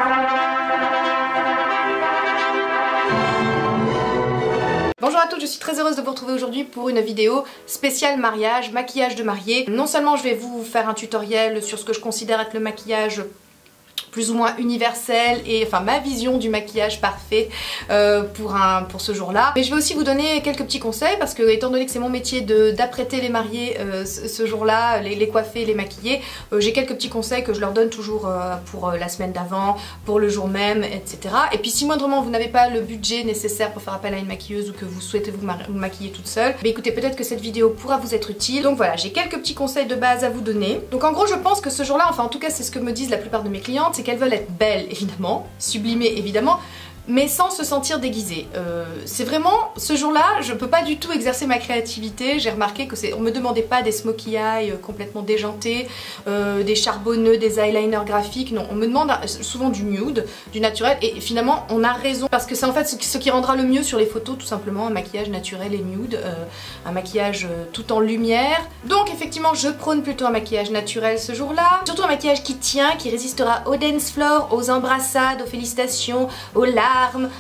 Bonjour à toutes, je suis très heureuse de vous retrouver aujourd'hui pour une vidéo spéciale mariage, maquillage de mariée. Non seulement je vais vous faire un tutoriel sur ce que je considère être le maquillage plus ou moins universel et enfin ma vision du maquillage parfait pour ce jour-là. Mais je vais aussi vous donner quelques petits conseils parce que étant donné que c'est mon métier d'apprêter les mariés ce jour-là, les coiffer, les maquiller, j'ai quelques petits conseils que je leur donne toujours pour la semaine d'avant, pour le jour même, etc. Et puis si moindrement vous n'avez pas le budget nécessaire pour faire appel à une maquilleuse ou que vous souhaitez vous maquiller toute seule, mais écoutez, peut-être que cette vidéo pourra vous être utile. Donc voilà, j'ai quelques petits conseils de base à vous donner. Donc en gros je pense que ce jour-là, enfin en tout cas c'est ce que me disent la plupart de mes clientes, c'est qu'elles veulent être belles évidemment, sublimées évidemment, mais sans se sentir déguisée. C'est vraiment, ce jour-là, je peux pas du tout exercer ma créativité. J'ai remarqué que on me demandait pas des smokey eyes complètement déjantés, des charbonneux, des eyeliners graphiques, non, on me demande souvent du nude, du naturel, et finalement on a raison, parce que c'est en fait ce qui rendra le mieux sur les photos, tout simplement, un maquillage naturel et nude, un maquillage tout en lumière. Donc effectivement, je prône plutôt un maquillage naturel ce jour-là, surtout un maquillage qui tient, qui résistera au dance floor, aux embrassades, aux félicitations, aux larmes,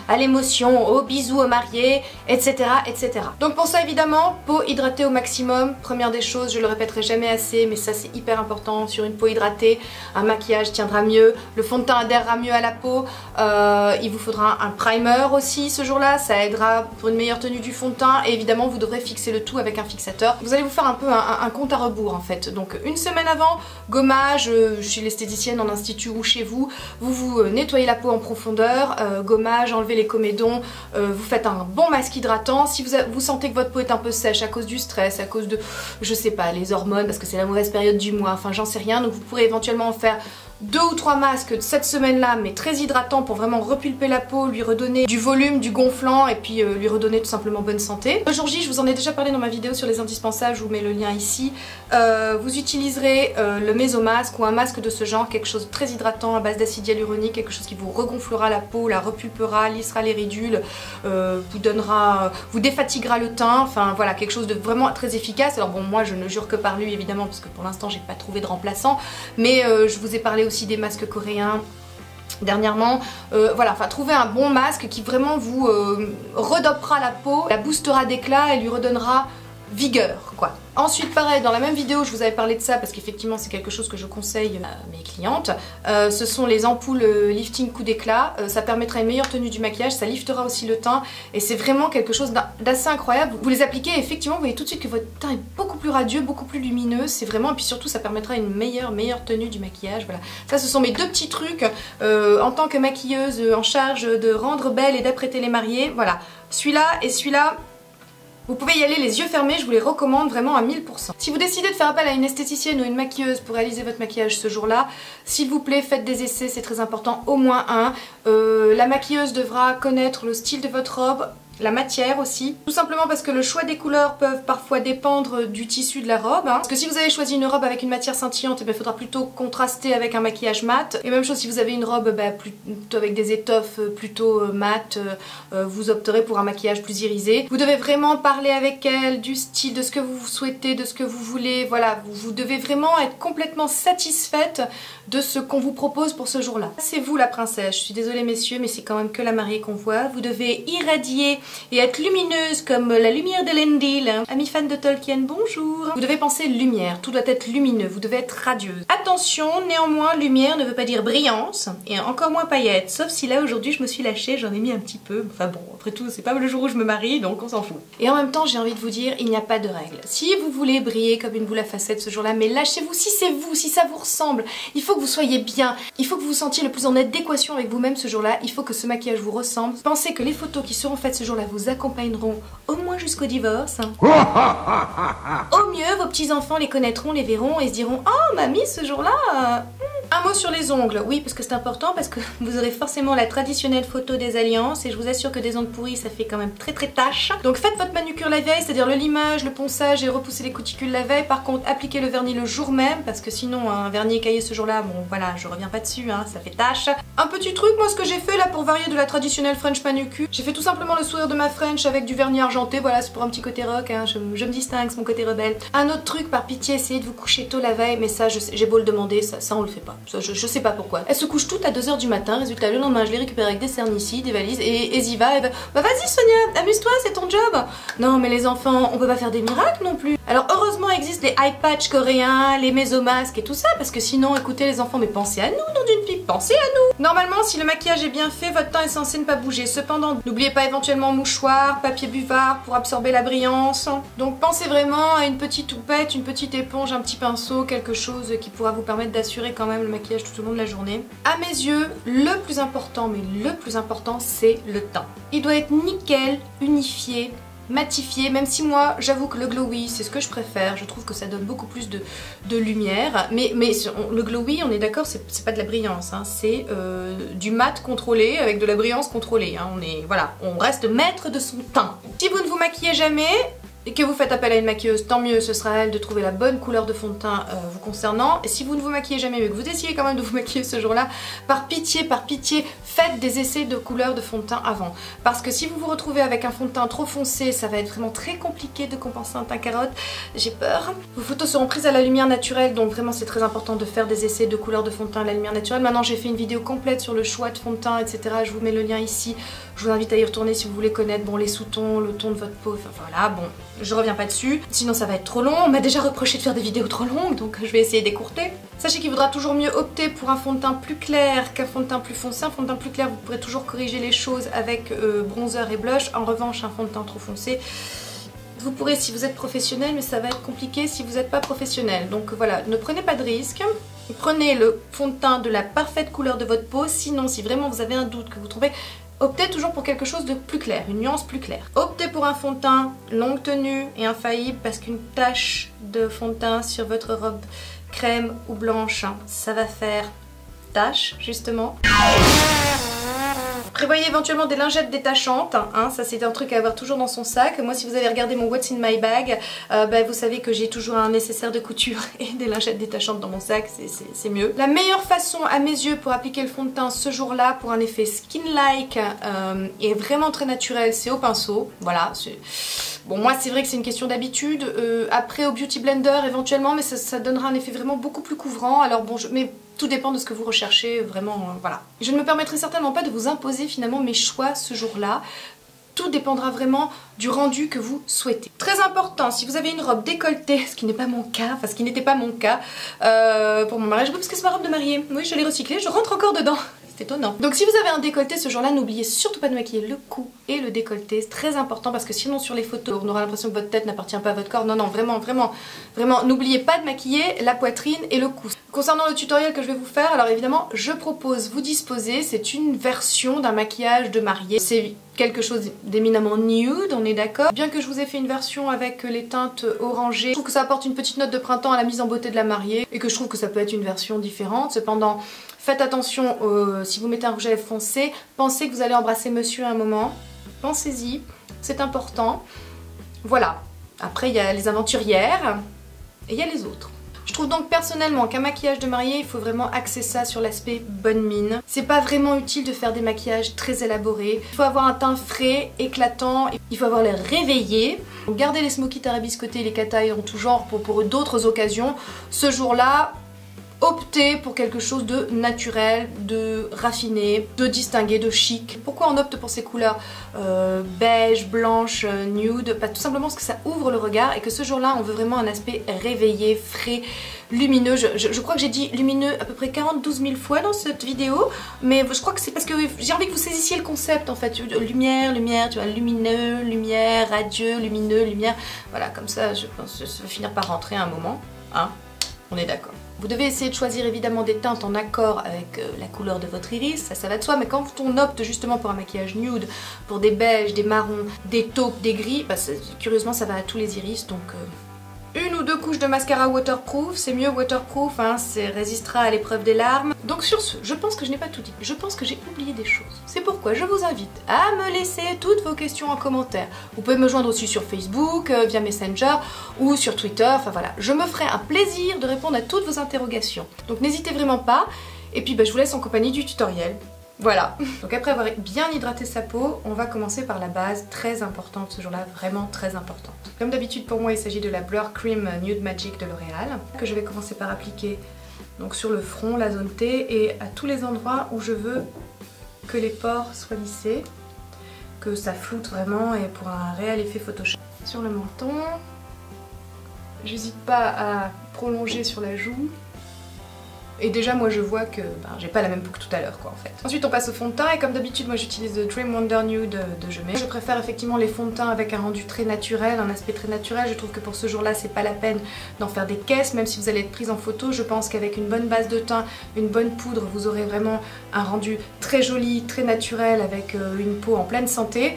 à l'émotion, aux bisous aux mariés, etc., etc. Donc pour ça évidemment, peau hydratée au maximum, première des choses, je le répéterai jamais assez, mais ça c'est hyper important, sur une peau hydratée, un maquillage tiendra mieux, le fond de teint adhérera mieux à la peau, il vous faudra un primer aussi ce jour-là, ça aidera pour une meilleure tenue du fond de teint, et évidemment vous devrez fixer le tout avec un fixateur. Vous allez vous faire un peu un compte à rebours en fait, donc une semaine avant, gommage, chez l'esthéticienne en institut ou chez vous, vous nettoyez la peau en profondeur, gommage, enlevez les comédons, vous faites un bon masque hydratant. Si vous sentez que votre peau est un peu sèche à cause du stress, à cause de, je sais pas, les hormones, parce que c'est la mauvaise période du mois, enfin j'en sais rien, donc vous pourrez éventuellement en faire 2 ou 3 masques cette semaine-là, mais très hydratants pour vraiment repulper la peau, lui redonner du volume, du gonflant et puis lui redonner tout simplement bonne santé. Le jour J, je vous en ai déjà parlé dans ma vidéo sur les indispensables, je vous mets le lien ici. Vous utiliserez le mésomasque ou un masque de ce genre, quelque chose de très hydratant à base d'acide hyaluronique, quelque chose qui vous regonflera la peau, la repulpera, lissera les ridules, vous défatiguera le teint, enfin voilà, quelque chose de vraiment très efficace. Alors bon, moi je ne jure que par lui évidemment parce que pour l'instant j'ai pas trouvé de remplaçant, mais je vous ai parlé aussi des masques coréens dernièrement, voilà, enfin trouver un bon masque qui vraiment vous redopera la peau, la boostera d'éclat et lui redonnera vigueur quoi. Ensuite pareil, dans la même vidéo je vous avais parlé de ça parce qu'effectivement c'est quelque chose que je conseille à mes clientes, ce sont les ampoules lifting coup d'éclat, ça permettra une meilleure tenue du maquillage, ça liftera aussi le teint et c'est vraiment quelque chose d'assez incroyable. Vous les appliquez et effectivement vous voyez tout de suite que votre teint est beaucoup plus radieux, beaucoup plus lumineux, c'est vraiment, et puis surtout ça permettra une meilleure tenue du maquillage, voilà. Ça ce sont mes 2 petits trucs en tant que maquilleuse en charge de rendre belle et d'apprêter les mariés, voilà. Celui-là et celui-là, vous pouvez y aller les yeux fermés, je vous les recommande vraiment à 1000%. Si vous décidez de faire appel à une esthéticienne ou une maquilleuse pour réaliser votre maquillage ce jour-là, s'il vous plaît, faites des essais, c'est très important, au moins un. La maquilleuse devra connaître le style de votre robe, la matière aussi, tout simplement parce que le choix des couleurs peuvent parfois dépendre du tissu de la robe, hein. Parce que si vous avez choisi une robe avec une matière scintillante, il faudra plutôt contraster avec un maquillage mat, et même chose si vous avez une robe plutôt avec des étoffes plutôt mat, vous opterez pour un maquillage plus irisé. Vous devez vraiment parler avec elle du style, de ce que vous souhaitez, de ce que vous voulez, voilà, vous devez vraiment être complètement satisfaite de ce qu'on vous propose pour ce jour-là. C'est vous la princesse, je suis désolée messieurs, mais c'est quand même que la mariée qu'on voit. Vous devez irradier et être lumineuse comme la lumière de Elendil. Amis fans de Tolkien, bonjour. Vous devez penser lumière, tout doit être lumineux, vous devez être radieuse. Attention, néanmoins, lumière ne veut pas dire brillance, et encore moins paillettes, sauf si là aujourd'hui je me suis lâchée, j'en ai mis un petit peu. Enfin bon, après tout, c'est pas le jour où je me marie, donc on s'en fout. Et en même temps, j'ai envie de vous dire, il n'y a pas de règle. Si vous voulez briller comme une boule à facettes ce jour-là, mais lâchez-vous, si c'est vous, si ça vous ressemble, il faut que vous soyez bien, il faut que vous vous sentiez le plus en adéquation avec vous-même ce jour-là, il faut que ce maquillage vous ressemble. Pensez que les photos qui seront faites ce jour-là vous accompagneront au moins jusqu'au divorce. Au mieux, vos petits-enfants les connaîtront, les verront et se diront « Oh, mamie, ce jour-là Un mot sur les ongles, oui parce que c'est important, parce que vous aurez forcément la traditionnelle photo des alliances et je vous assure que des ongles pourris ça fait quand même très tâche. Donc faites votre manucure la veille, c'est-à-dire le limage, le ponçage et repousser les cuticules la veille. Par contre appliquez le vernis le jour même parce que sinon un vernis écaillé ce jour-là, bon voilà, je reviens pas dessus, hein, ça fait tâche. Un petit truc, moi ce que j'ai fait là pour varier de la traditionnelle French manucure, j'ai fait tout simplement le sourire de ma French avec du vernis argenté, voilà c'est pour un petit côté rock, hein, je me distingue, c'est mon côté rebelle. Un autre truc, par pitié, essayez de vous coucher tôt la veille, mais ça j'ai beau le demander, ça on le fait pas. Ça, je sais pas pourquoi. Elles se couchent toutes à 2 h du matin, résultat le lendemain je les récupère avec des cernicis, des valises et Ziva, elle va bah vas-y Sonia, amuse-toi, c'est ton job. Non mais les enfants, on peut pas faire des miracles non plus. Alors heureusement existent les eye patch coréens, les mésomasques et tout ça, parce que sinon écoutez les enfants, mais pensez à nous, nom d'une pipe, pensez à nous. Normalement si le maquillage est bien fait, votre teint est censé ne pas bouger. Cependant, n'oubliez pas éventuellement mouchoir, papier buvard pour absorber la brillance. Donc pensez vraiment à une petite houppette, une petite éponge, un petit pinceau, quelque chose qui pourra vous permettre d'assurer quand même le maquillage tout au long de la journée. À mes yeux, le plus important, mais le plus important, c'est le teint. Il doit être nickel, unifié, matifié, même si moi j'avoue que le glowy c'est ce que je préfère, je trouve que ça donne beaucoup plus de lumière, mais le glowy on est d'accord, c'est pas de la brillance, hein, c'est du mat contrôlé avec de la brillance contrôlée, hein, on reste maître de son teint. Si vous ne vous maquillez jamais et que vous faites appel à une maquilleuse, tant mieux, ce sera à elle de trouver la bonne couleur de fond de teint vous concernant. Et si vous ne vous maquillez jamais mais que vous essayez quand même de vous maquiller ce jour-là, par pitié, faites des essais de couleur de fond de teint avant. Parce que si vous vous retrouvez avec un fond de teint trop foncé, ça va être vraiment très compliqué de compenser un teint carotte. J'ai peur. Vos photos seront prises à la lumière naturelle, donc vraiment c'est très important de faire des essais de couleur de fond de teint à la lumière naturelle. Maintenant j'ai fait une vidéo complète sur le choix de fond de teint, etc. Je vous mets le lien ici. Je vous invite à y retourner si vous voulez connaître bon, les sous-tons, le ton de votre peau, enfin voilà, bon, je reviens pas dessus, sinon ça va être trop long. On m'a déjà reproché de faire des vidéos trop longues, donc je vais essayer d'écourter. Sachez qu'il vaudra toujours mieux opter pour un fond de teint plus clair qu'un fond de teint plus foncé. Un fond de teint plus clair, vous pourrez toujours corriger les choses avec bronzer et blush. En revanche, un fond de teint trop foncé, vous pourrez si vous êtes professionnel, mais ça va être compliqué si vous n'êtes pas professionnel. Donc voilà, ne prenez pas de risques. Prenez le fond de teint de la parfaite couleur de votre peau. Sinon, si vraiment vous avez un doute que vous trouvez, optez toujours pour quelque chose de plus clair, une nuance plus claire. Optez pour un fond de teint longue tenue et infaillible, parce qu'une tache de fond de teint sur votre robe crème ou blanche, hein, ça va faire tache justement. Prévoyez éventuellement des lingettes détachantes, hein, ça c'est un truc à avoir toujours dans son sac. Moi si vous avez regardé mon What's in my bag, vous savez que j'ai toujours un nécessaire de couture et des lingettes détachantes dans mon sac, c'est mieux. La meilleure façon à mes yeux pour appliquer le fond de teint ce jour-là pour un effet skin-like et vraiment très naturel, c'est au pinceau. Voilà, bon moi c'est vrai que c'est une question d'habitude, après au Beauty Blender éventuellement, mais ça donnera un effet vraiment beaucoup plus couvrant. Alors bon, mais tout dépend de ce que vous recherchez, vraiment, voilà. Je ne me permettrai certainement pas de vous imposer finalement mes choix ce jour-là. Tout dépendra vraiment du rendu que vous souhaitez. Très important, si vous avez une robe décolletée, ce qui n'est pas mon cas, enfin ce qui n'était pas mon cas pour mon mariage, oui, parce que c'est ma robe de mariée. Oui, je l'ai recyclée, je rentre encore dedans. C'est étonnant. Donc si vous avez un décolleté ce jour-là, n'oubliez surtout pas de maquiller le cou et le décolleté. C'est très important parce que sinon sur les photos, on aura l'impression que votre tête n'appartient pas à votre corps. Non, non, vraiment, n'oubliez pas de maquiller la poitrine et le cou. Concernant le tutoriel que je vais vous faire, alors évidemment, je propose, vous disposer, c'est une version d'un maquillage de mariée. C'est quelque chose d'éminemment nude, on est d'accord. Bien que je vous ai fait une version avec les teintes orangées, je trouve que ça apporte une petite note de printemps à la mise en beauté de la mariée et que je trouve que ça peut être une version différente. Cependant, faites attention, si vous mettez un rouge à lèvres foncé, pensez que vous allez embrasser monsieur à un moment. Pensez-y, c'est important. Voilà. Après, il y a les aventurières et il y a les autres. Je trouve donc personnellement qu'un maquillage de mariée, il faut vraiment axer ça sur l'aspect bonne mine. C'est pas vraiment utile de faire des maquillages très élaborés. Il faut avoir un teint frais, éclatant, il faut avoir l'air réveillé. Gardez les smokies tarabiscotés et les catailles en tout genre pour d'autres occasions. Ce jour-là, optez pour quelque chose de naturel, de raffiné, de distingué, de chic. Pourquoi on opte pour ces couleurs beige, blanche, nude? Tout simplement parce que ça ouvre le regard et que ce jour-là, on veut vraiment un aspect réveillé, frais, lumineux. Je crois que j'ai dit lumineux à peu près 40-12 000 fois dans cette vidéo, mais je crois que c'est parce que j'ai envie que vous saisissiez le concept en fait. Lumière, tu vois, lumineux, lumière, radieux, lumineux, lumière. Voilà, comme ça, je pense que ça va finir par rentrer à un moment, hein. On est d'accord. Vous devez essayer de choisir évidemment des teintes en accord avec la couleur de votre iris, ça va de soi, mais quand on opte justement pour un maquillage nude, pour des beiges, des marrons, des taupes, des gris, curieusement ça va à tous les iris, donc une ou deux couches de mascara waterproof, c'est mieux waterproof, hein, ça résistera à l'épreuve des larmes. Donc sur ce, je pense que je n'ai pas tout dit, je pense que j'ai oublié des choses. C'est pourquoi je vous invite à me laisser toutes vos questions en commentaire. Vous pouvez me joindre aussi sur Facebook, via Messenger ou sur Twitter, enfin voilà. Je me ferai un plaisir de répondre à toutes vos interrogations. Donc n'hésitez vraiment pas, et puis je vous laisse en compagnie du tutoriel. Voilà, donc après avoir bien hydraté sa peau, on va commencer par la base, très importante ce jour-là, vraiment très importante. Comme d'habitude pour moi, il s'agit de la Blur Cream Nude Magic de L'Oréal, que je vais commencer par appliquer Donc sur le front, la zone T et à tous les endroits où je veux que les pores soient lissés, que ça floute vraiment et pour un réel effet Photoshop. Sur le menton, j'hésite pas à prolonger sur la joue. Et déjà moi je vois que j'ai pas la même peau que tout à l'heure quoi en fait. Ensuite on passe au fond de teint et comme d'habitude moi j'utilise le Dream Wonder Nude de Jemay. Je préfère effectivement les fonds de teint avec un rendu très naturel, un aspect très naturel. Je trouve que pour ce jour là c'est pas la peine d'en faire des caisses, même si vous allez être prise en photo. Je pense qu'avec une bonne base de teint, une bonne poudre, vous aurez vraiment un rendu très joli, très naturel avec une peau en pleine santé.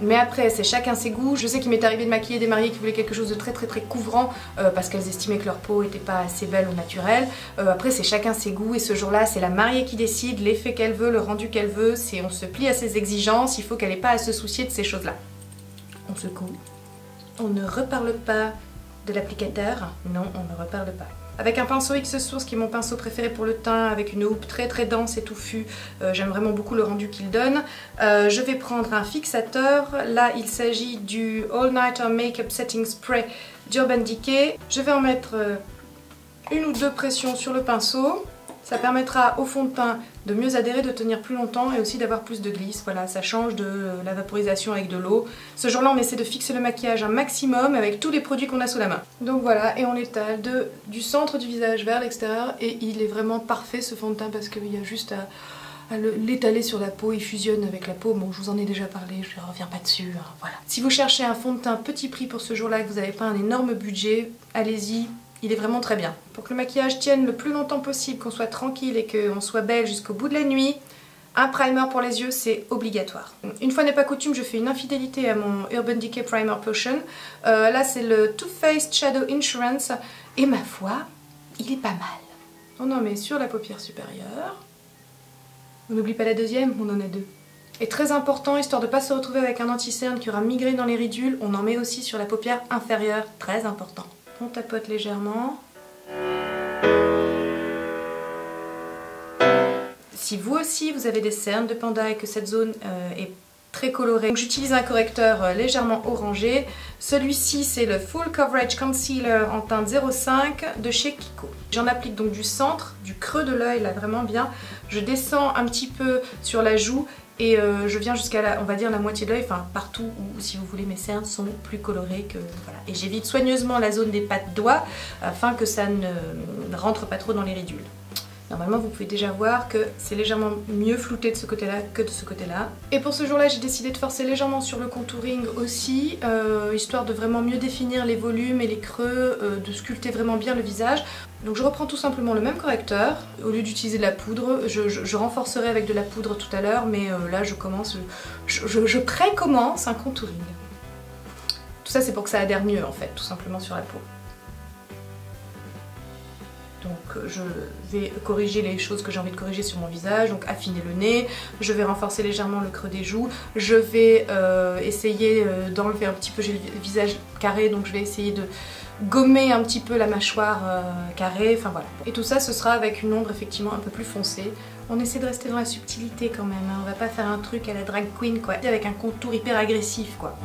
Mais après c'est chacun ses goûts. Je sais qu'il m'est arrivé de maquiller des mariées qui voulaient quelque chose de très couvrant parce qu'elles estimaient que leur peau n'était pas assez belle ou naturelle. Après c'est chacun ses goûts et ce jour là c'est la mariée qui décide l'effet qu'elle veut, le rendu qu'elle veut. On se plie à ses exigences, il faut qu'elle n'ait pas à se soucier de ces choses là. On secoue. On ne reparle pas de l'applicateur. Non, on ne reparle pas. Avec un pinceau X Source qui est mon pinceau préféré pour le teint, avec une houppe très dense et touffue, j'aime vraiment beaucoup le rendu qu'il donne. Je vais prendre un fixateur, là il s'agit du All Nighter Makeup Setting Spray d'Urban Decay. Je vais en mettre une ou deux pressions sur le pinceau, ça permettra au fond de teint de mieux adhérer, de tenir plus longtemps et aussi d'avoir plus de glisse. Voilà, ça change de la vaporisation avec de l'eau. Ce jour-là, on essaie de fixer le maquillage un maximum avec tous les produits qu'on a sous la main. Donc voilà, et on l'étale du centre du visage vers l'extérieur et il est vraiment parfait ce fond de teint parce qu'il y a juste à l'étaler sur la peau, il fusionne avec la peau. Bon, je vous en ai déjà parlé, je ne reviens pas dessus, hein, voilà. Si vous cherchez un fond de teint petit prix pour ce jour-là et que vous n'avez pas un énorme budget, allez-y. Il est vraiment très bien. Pour que le maquillage tienne le plus longtemps possible, qu'on soit tranquille et qu'on soit belle jusqu'au bout de la nuit, un primer pour les yeux c'est obligatoire. Une fois n'est pas coutume, je fais une infidélité à mon Urban Decay Primer Potion. Là c'est le Too Faced Shadow Insurance et ma foi, il est pas mal. On en met sur la paupière supérieure. On n'oublie pas la deuxième, on en a deux. Et très important, histoire de ne pas se retrouver avec un anti-cerne qui aura migré dans les ridules, on en met aussi sur la paupière inférieure, très important. On tapote légèrement. Si vous aussi vous avez des cernes de panda et que cette zone est très colorée, j'utilise un correcteur légèrement orangé. Celui-ci c'est le Full Coverage Concealer en teinte 05 de chez Kiko. J'en applique donc du centre, du creux de l'œil là vraiment bien. Je descends un petit peu sur la joue et je viens jusqu'à on va dire la moitié de l'œil, enfin partout où si vous voulez mes cernes sont plus colorées que voilà. Et j'évite soigneusement la zone des pattes doigts afin que ça ne rentre pas trop dans les ridules. Normalement vous pouvez déjà voir que c'est légèrement mieux flouté de ce côté-là que de ce côté-là. Et pour ce jour-là j'ai décidé de forcer légèrement sur le contouring aussi, histoire de vraiment mieux définir les volumes et les creux, de sculpter vraiment bien le visage. Donc je reprends tout simplement le même correcteur, au lieu d'utiliser de la poudre, je renforcerai avec de la poudre tout à l'heure, mais là je précommence un contouring. Tout ça c'est pour que ça adhère mieux en fait, tout simplement sur la peau. Donc je vais corriger les choses que j'ai envie de corriger sur mon visage, donc affiner le nez, je vais renforcer légèrement le creux des joues, je vais essayer d'enlever un petit peu, j'ai le visage carré donc je vais essayer de gommer un petit peu la mâchoire carrée, enfin voilà. Et tout ça ce sera avec une ombre effectivement un peu plus foncée. On essaie de rester dans la subtilité quand même, hein. On va pas faire un truc à la drag queen quoi, avec un contour hyper agressif quoi.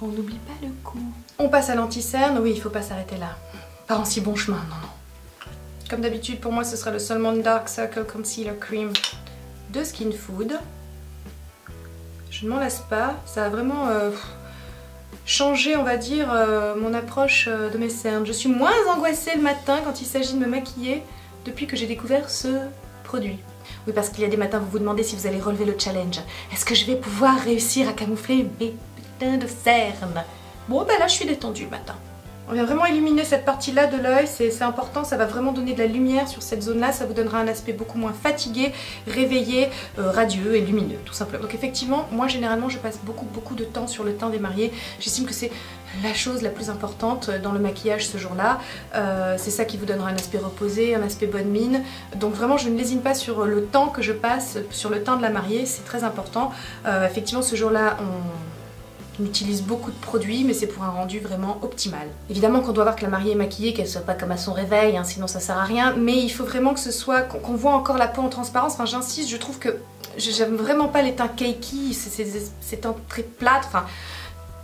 On n'oublie pas le coup. On passe à l'anti-cerne, oui il faut pas s'arrêter là. Pas en si bon chemin, non non. Comme d'habitude pour moi ce sera le Solomon Dark Circle Concealer Cream de Skin Food. Je ne m'en lasse pas, ça a vraiment changé on va dire mon approche de mes cernes. Je suis moins angoissée le matin quand il s'agit de me maquiller depuis que j'ai découvert ce produit. Oui parce qu'il y a des matins vous vous demandez si vous allez relever le challenge. Est-ce que je vais pouvoir réussir à camoufler mes de cernes. Bon bah là je suis détendue le matin. On vient vraiment illuminer cette partie là de l'œil, c'est important, ça va vraiment donner de la lumière sur cette zone là, ça vous donnera un aspect beaucoup moins fatigué, réveillé, radieux et lumineux tout simplement. Donc effectivement moi généralement je passe beaucoup de temps sur le teint des mariés, j'estime que c'est la chose la plus importante dans le maquillage ce jour là, c'est ça qui vous donnera un aspect reposé, un aspect bonne mine, donc vraiment je ne lésine pas sur le temps que je passe sur le teint de la mariée, c'est très important. Effectivement ce jour là on utilise beaucoup de produits mais c'est pour un rendu vraiment optimal. Évidemment qu'on doit voir que la mariée est maquillée, qu'elle soit pas comme à son réveil, hein, sinon ça sert à rien, mais il faut vraiment que ce soit, qu'on voit encore la peau en transparence, enfin j'insiste, je trouve que j'aime vraiment pas les teints cakey, ces teints très plâtres. Enfin,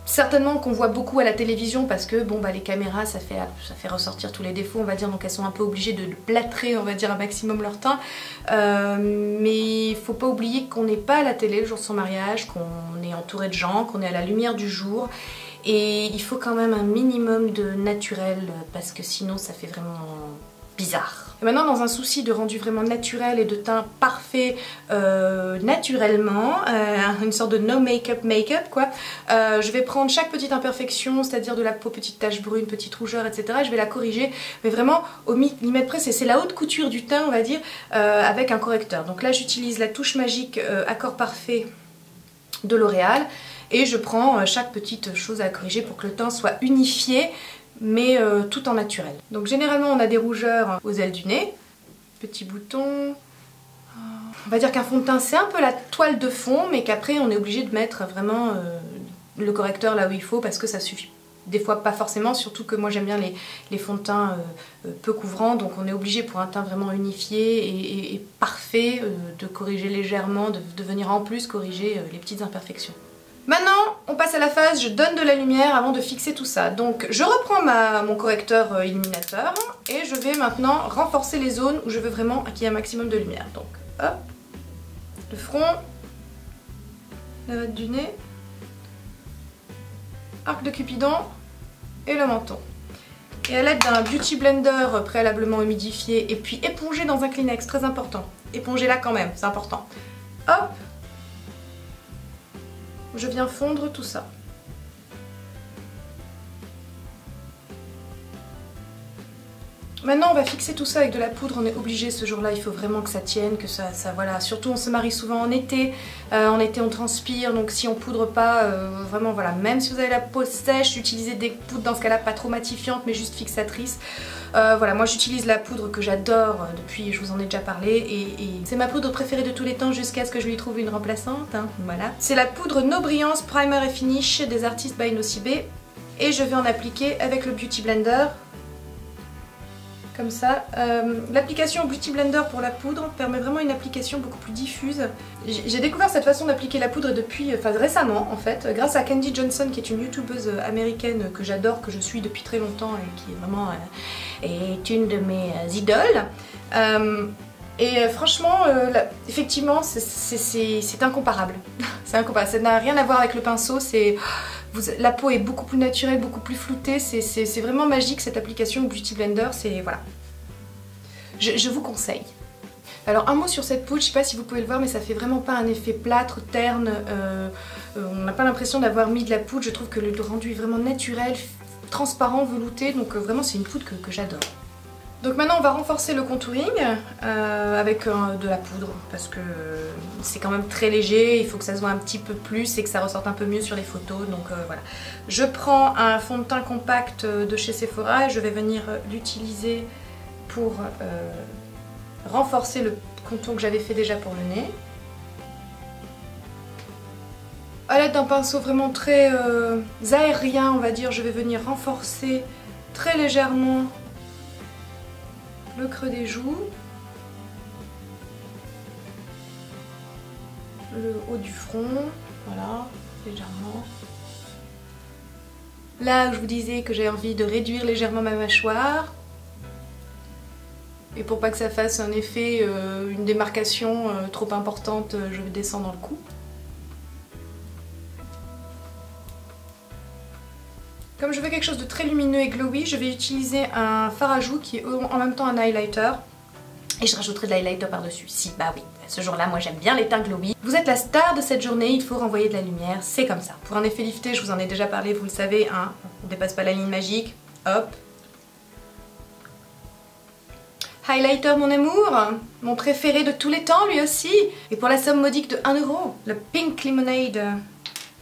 certainement qu'on voit beaucoup à la télévision parce que bon bah les caméras ça fait ressortir tous les défauts on va dire, donc elles sont un peu obligées de plâtrer on va dire un maximum leur teint, mais il faut pas oublier qu'on n'est pas à la télé le jour de son mariage, qu'on est entouré de gens, qu'on est à la lumière du jour, et il faut quand même un minimum de naturel parce que sinon ça fait vraiment bizarre. Et maintenant, dans un souci de rendu vraiment naturel et de teint parfait naturellement, une sorte de no make-up quoi, je vais prendre chaque petite imperfection, c'est-à-dire de la peau, petite tache brune, petite rougeur, etc. Je vais la corriger, mais vraiment au millimètre près, c'est la haute couture du teint, on va dire, avec un correcteur. Donc là, j'utilise la touche magique Accord Parfait de L'Oréal, et je prends chaque petite chose à corriger pour que le teint soit unifié, mais tout en naturel. Donc généralement on a des rougeurs aux ailes du nez, petits boutons. On va dire qu'un fond de teint c'est un peu la toile de fond, mais qu'après on est obligé de mettre vraiment le correcteur là où il faut parce que ça suffit. Des fois pas forcément, surtout que moi j'aime bien les fonds de teint peu couvrants, donc on est obligé pour un teint vraiment unifié et parfait de corriger légèrement, de venir en plus corriger les petites imperfections. Maintenant, on passe à la phase, je donne de la lumière avant de fixer tout ça. Donc je reprends mon correcteur illuminateur et je vais maintenant renforcer les zones où je veux vraiment qu'il y ait un maximum de lumière. Donc hop, le front, la rate du nez, arc de Cupidon et le menton. Et à l'aide d'un Beauty Blender préalablement humidifié et puis épongé dans un Kleenex, très important. Épongez-la quand même, c'est important. Hop, je viens fondre tout ça. Maintenant on va fixer tout ça avec de la poudre, on est obligé ce jour-là, il faut vraiment que ça tienne, que ça voilà. Surtout on se marie souvent en été on transpire, donc si on poudre pas, vraiment voilà, même si vous avez la peau sèche, utilisez des poudres dans ce cas-là pas trop matifiantes mais juste fixatrices. Voilà, moi j'utilise la poudre que j'adore depuis, je vous en ai déjà parlé, et c'est ma poudre préférée de tous les temps jusqu'à ce que je lui trouve une remplaçante, hein, voilà. C'est la poudre No Brillance Primer et Finish des Artistes by Nocibé, et je vais en appliquer avec le Beauty Blender. Comme ça. L'application Beauty Blender pour la poudre permet vraiment une application beaucoup plus diffuse. J'ai découvert cette façon d'appliquer la poudre depuis, enfin récemment en fait, grâce à Candy Johnson qui est une youtubeuse américaine que j'adore, que je suis depuis très longtemps et qui est vraiment est une de mes idoles. Franchement, effectivement, c'est incomparable. C'est incomparable, ça n'a rien à voir avec le pinceau, la peau est beaucoup plus naturelle, beaucoup plus floutée, c'est vraiment magique cette application Beauty Blender, c'est voilà. Je vous conseille. Alors un mot sur cette poudre, je sais pas si vous pouvez le voir mais ça fait vraiment pas un effet plâtre, terne, on n'a pas l'impression d'avoir mis de la poudre, je trouve que le rendu est vraiment naturel, transparent, velouté, donc vraiment c'est une poudre que j'adore. Donc maintenant on va renforcer le contouring avec de la poudre parce que c'est quand même très léger, il faut que ça se voit un petit peu plus et que ça ressorte un peu mieux sur les photos, donc voilà. Je prends un fond de teint compact de chez Sephora et je vais venir l'utiliser pour renforcer le contour que j'avais fait déjà pour le nez. A l'aide d'un pinceau vraiment très aérien on va dire, je vais venir renforcer très légèrement le creux des joues, le haut du front, voilà, légèrement. Là où je vous disais que j'ai envie de réduire légèrement ma mâchoire, et pour pas que ça fasse un effet, une démarcation trop importante, je descends dans le cou. Comme je veux quelque chose de très lumineux et glowy, je vais utiliser un fard à joues qui est en même temps un highlighter. Et je rajouterai de l'highlighter par-dessus. Si, bah oui, ce jour-là, moi j'aime bien les teints glowy. Vous êtes la star de cette journée, il faut renvoyer de la lumière, c'est comme ça. Pour un effet lifté, je vous en ai déjà parlé, vous le savez, hein, on dépasse pas la ligne magique. Hop. Highlighter mon amour, mon préféré de tous les temps lui aussi. Et pour la somme modique de 1 €, le Pink Lemonade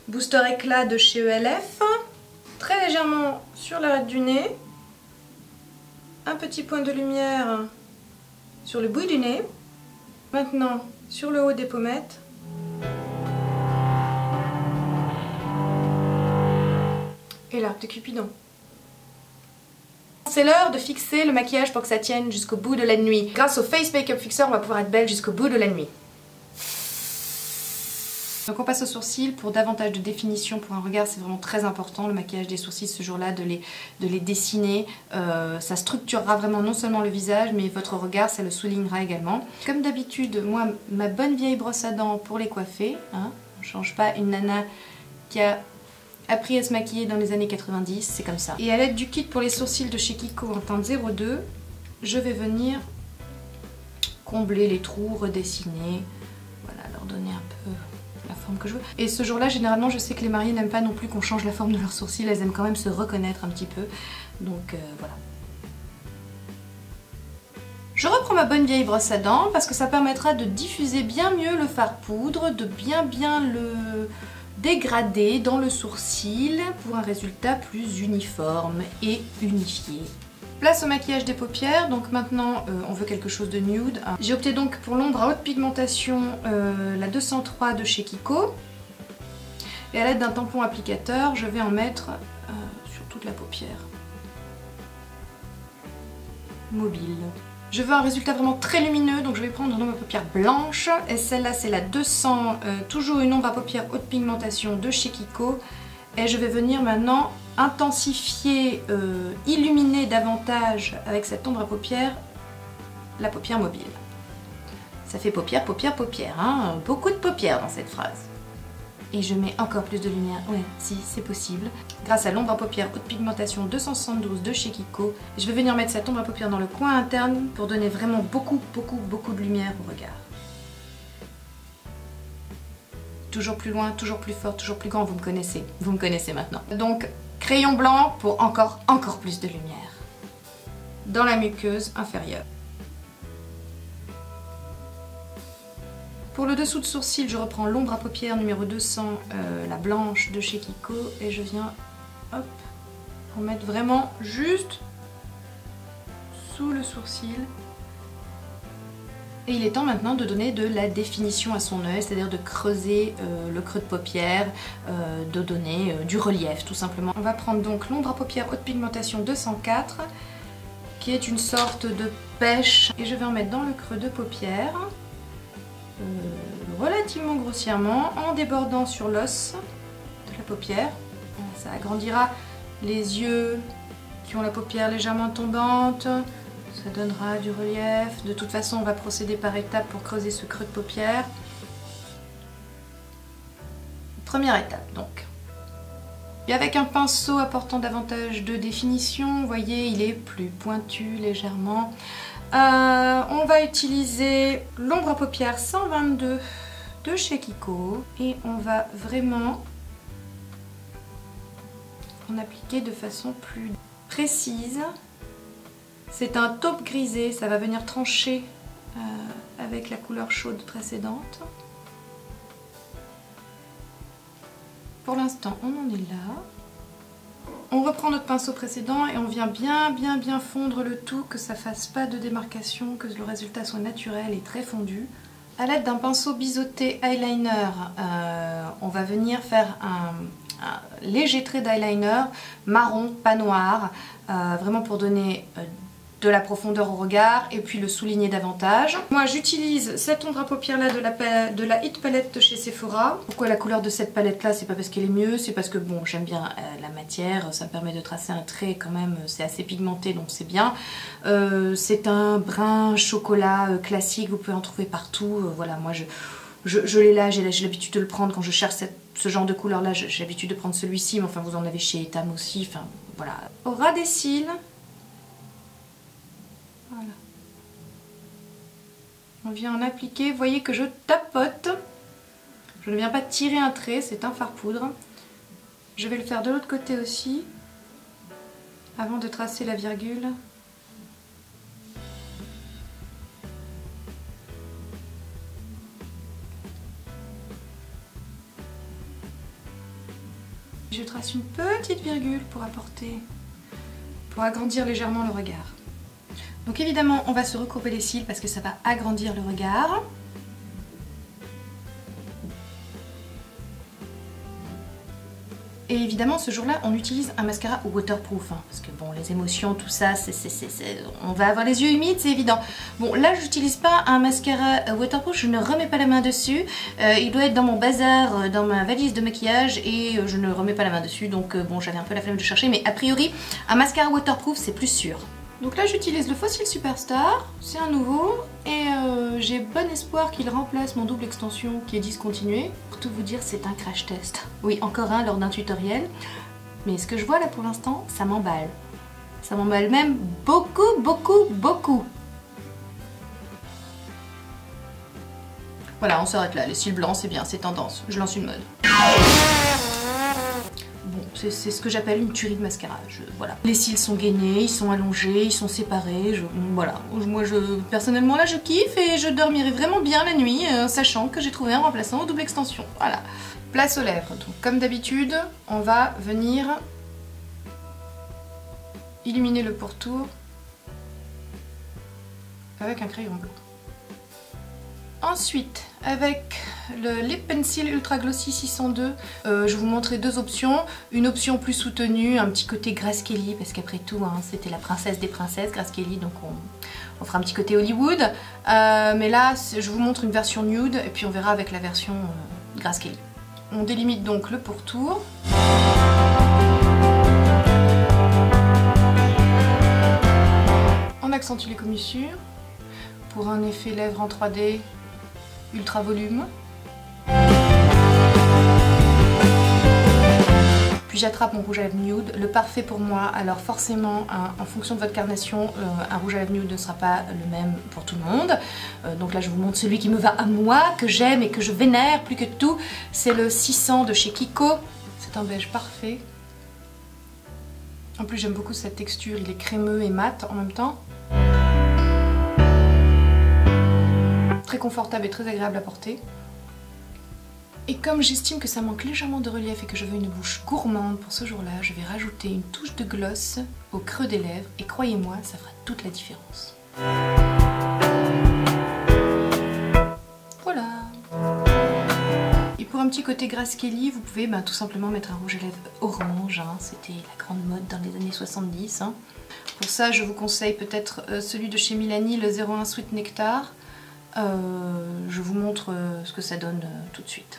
Booster Éclat de chez ELF. Très légèrement sur l'arête du nez, un petit point de lumière sur le bout du nez, maintenant sur le haut des pommettes, et l'arc de Cupidon. C'est l'heure de fixer le maquillage pour que ça tienne jusqu'au bout de la nuit. Grâce au Face Makeup Fixer, on va pouvoir être belle jusqu'au bout de la nuit. Donc on passe aux sourcils pour davantage de définition pour un regard, c'est vraiment très important le maquillage des sourcils ce jour-là, de les dessiner. Ça structurera vraiment non seulement le visage mais votre regard, ça le soulignera également. Comme d'habitude, moi ma bonne vieille brosse à dents pour les coiffer, hein. On ne change pas une nana qui a appris à se maquiller dans les années 90, c'est comme ça. Et à l'aide du kit pour les sourcils de chez Kiko en teinte 02, je vais venir combler les trous, redessiner, voilà, leur donner un peu la forme que je veux. Et ce jour-là, généralement, je sais que les mariées n'aiment pas non plus qu'on change la forme de leurs sourcils, elles aiment quand même se reconnaître un petit peu, donc voilà. Je reprends ma bonne vieille brosse à dents parce que ça permettra de diffuser bien mieux le fard poudre, de bien le dégrader dans le sourcil pour un résultat plus uniforme et unifié. Place au maquillage des paupières, donc maintenant on veut quelque chose de nude. J'ai opté donc pour l'ombre à haute pigmentation, la 203 de chez Kiko. Et à l'aide d'un tampon applicateur, je vais en mettre sur toute la paupière mobile. Je veux un résultat vraiment très lumineux, donc je vais prendre une ombre à paupières blanche. Et celle-là c'est la 200, toujours une ombre à paupières haute pigmentation de chez Kiko. Et je vais venir maintenant intensifier, illuminer davantage avec cette ombre à paupières la paupière mobile. Ça fait paupière, paupière, paupière, hein, beaucoup de paupières dans cette phrase. Et je mets encore plus de lumière, ouais, si, c'est possible. Grâce à l'ombre à paupières haute pigmentation 272 de chez Kiko. Je vais venir mettre cette ombre à paupières dans le coin interne pour donner vraiment beaucoup de lumière au regard. Toujours plus loin, toujours plus fort, toujours plus grand, vous me connaissez maintenant. Donc, crayon blanc pour encore plus de lumière. Dans la muqueuse inférieure. Pour le dessous de sourcil, je reprends l'ombre à paupières numéro 200, la blanche de chez Kiko, et je viens, hop, en mettre vraiment juste sous le sourcil. Et il est temps maintenant de donner de la définition à son œil, c'est-à-dire de creuser le creux de paupière, de donner du relief tout simplement. On va prendre donc l'ombre à paupières haute pigmentation 204, qui est une sorte de pêche, et je vais en mettre dans le creux de paupière. Relativement grossièrement en débordant sur l'os de la paupière. Ça agrandira les yeux qui ont la paupière légèrement tombante, ça donnera du relief. De toute façon on va procéder par étapes pour creuser ce creux de paupière. Première étape donc. Et avec un pinceau apportant davantage de définition, vous voyez il est plus pointu légèrement. On va utiliser l'ombre à paupières 122 de chez Kiko et on va vraiment en appliquer de façon plus précise. C'est un taupe grisé, ça va venir trancher avec la couleur chaude précédente. Pour l'instant on en est là. On reprend notre pinceau précédent et on vient bien fondre le tout, que ça fasse pas de démarcation, que le résultat soit naturel et très fondu. A l'aide d'un pinceau biseauté eyeliner, on va venir faire un léger trait d'eyeliner marron, pas noir, vraiment pour donner de la profondeur au regard et puis le souligner davantage. Moi j'utilise cette ombre à paupières là de la Hit Palette de chez Sephora. Pourquoi la couleur de cette palette là? C'est pas parce qu'elle est mieux, c'est parce que bon j'aime bien la matière, ça me permet de tracer un trait quand même, c'est assez pigmenté donc c'est bien. C'est un brun chocolat classique, vous pouvez en trouver partout, voilà moi je l'ai là, j'ai l'habitude de le prendre quand je cherche ce genre de couleur là, j'ai l'habitude de prendre celui-ci, mais enfin vous en avez chez Etam aussi, enfin voilà. Au ras des cils, voilà. On vient en appliquer, vous voyez que je tapote, je ne viens pas tirer un trait, c'est un fard poudre. Je vais le faire de l'autre côté aussi, avant de tracer la virgule. Je trace une petite virgule pour agrandir légèrement le regard. Donc évidemment on va se recourber les cils parce que ça va agrandir le regard. Et évidemment ce jour-là on utilise un mascara waterproof, hein, parce que bon les émotions, tout ça, on va avoir les yeux humides, c'est évident. Bon là j'utilise pas un mascara waterproof, je ne remets pas la main dessus, il doit être dans mon bazar, dans ma valise de maquillage et je ne remets pas la main dessus, donc bon j'avais un peu la flemme de chercher, mais a priori un mascara waterproof c'est plus sûr. Donc là j'utilise le Fossil Superstar, c'est un nouveau et j'ai bon espoir qu'il remplace mon double extension qui est discontinué. Pour tout vous dire c'est un crash test. Oui encore un lors d'un tutoriel, mais ce que je vois là pour l'instant ça m'emballe. Ça m'emballe même beaucoup beaucoup beaucoup. Voilà on s'arrête là, les cils blancs c'est bien, c'est tendance, je lance une mode. Bon, c'est ce que j'appelle une tuerie de mascara. Voilà. Les cils sont gainés, ils sont allongés, ils sont séparés. Voilà. Moi, personnellement, là, je kiffe et je dormirai vraiment bien la nuit, sachant que j'ai trouvé un remplaçant aux double extension. Voilà. Place aux lèvres. Donc, comme d'habitude, on va venir illuminer le pourtour avec un crayon bleu. Ensuite, avec le Lip Pencil Ultra Glossy 602, je vous montrerai deux options. Une option plus soutenue, un petit côté Grace Kelly, parce qu'après tout, hein, c'était la princesse des princesses, Grace Kelly, donc on fera un petit côté Hollywood. Mais là, je vous montre une version nude, et puis on verra avec la version Grace Kelly. On délimite donc le pourtour. On accentue les commissures pour un effet lèvres en 3D ultra volume. Puis j'attrape mon rouge à lèvres nude, le parfait pour moi. Alors forcément, en fonction de votre carnation, un rouge à lèvres nude ne sera pas le même pour tout le monde. Donc là je vous montre celui qui me va à moi, que j'aime et que je vénère plus que tout. C'est le 600 de chez Kiko. C'est un beige parfait. En plus j'aime beaucoup cette texture, il est crémeux et mat en même temps. Très confortable et très agréable à porter. Et comme j'estime que ça manque légèrement de relief et que je veux une bouche gourmande pour ce jour-là, je vais rajouter une touche de gloss au creux des lèvres et croyez-moi, ça fera toute la différence. Voilà. Et pour un petit côté Grace Kelly, vous pouvez tout simplement mettre un rouge à lèvres orange, hein. C'était la grande mode dans les années 70. Hein. Pour ça, je vous conseille peut-être celui de chez Milani, le 01 Sweet Nectar. Je vous montre ce que ça donne tout de suite.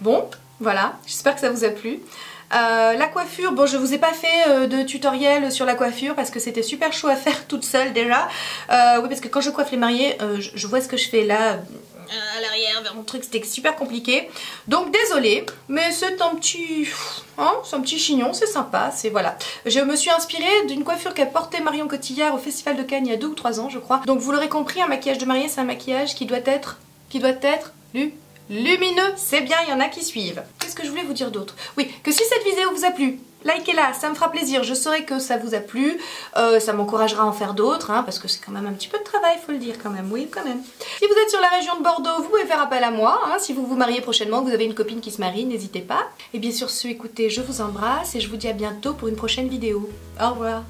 Bon, voilà, j'espère que ça vous a plu. La coiffure, bon je vous ai pas fait de tutoriel sur la coiffure parce que c'était super chaud à faire toute seule déjà. Oui parce que quand je coiffe les mariés, je vois ce que je fais là à l'arrière vers mon truc, c'était super compliqué. Donc désolée, mais c'est un petit chignon, c'est sympa, c'est voilà. Je me suis inspirée d'une coiffure qu'a portée Marion Cotillard au Festival de Cannes il y a 2 ou 3 ans je crois. Donc vous l'aurez compris, un maquillage de mariée c'est un maquillage qui doit être lumineux, c'est bien, il y en a qui suivent. Qu'est-ce que je voulais vous dire d'autre? Oui, que si cette vidéo vous a plu, likez-la, ça me fera plaisir, je saurai que ça vous a plu, ça m'encouragera à en faire d'autres, hein, parce que c'est quand même un petit peu de travail, faut le dire quand même, oui quand même. Si vous êtes sur la région de Bordeaux, vous pouvez faire appel à moi, hein, si vous vous mariez prochainement, que vous avez une copine qui se marie, n'hésitez pas. Et bien sur ce, écoutez, je vous embrasse et je vous dis à bientôt pour une prochaine vidéo. Au revoir.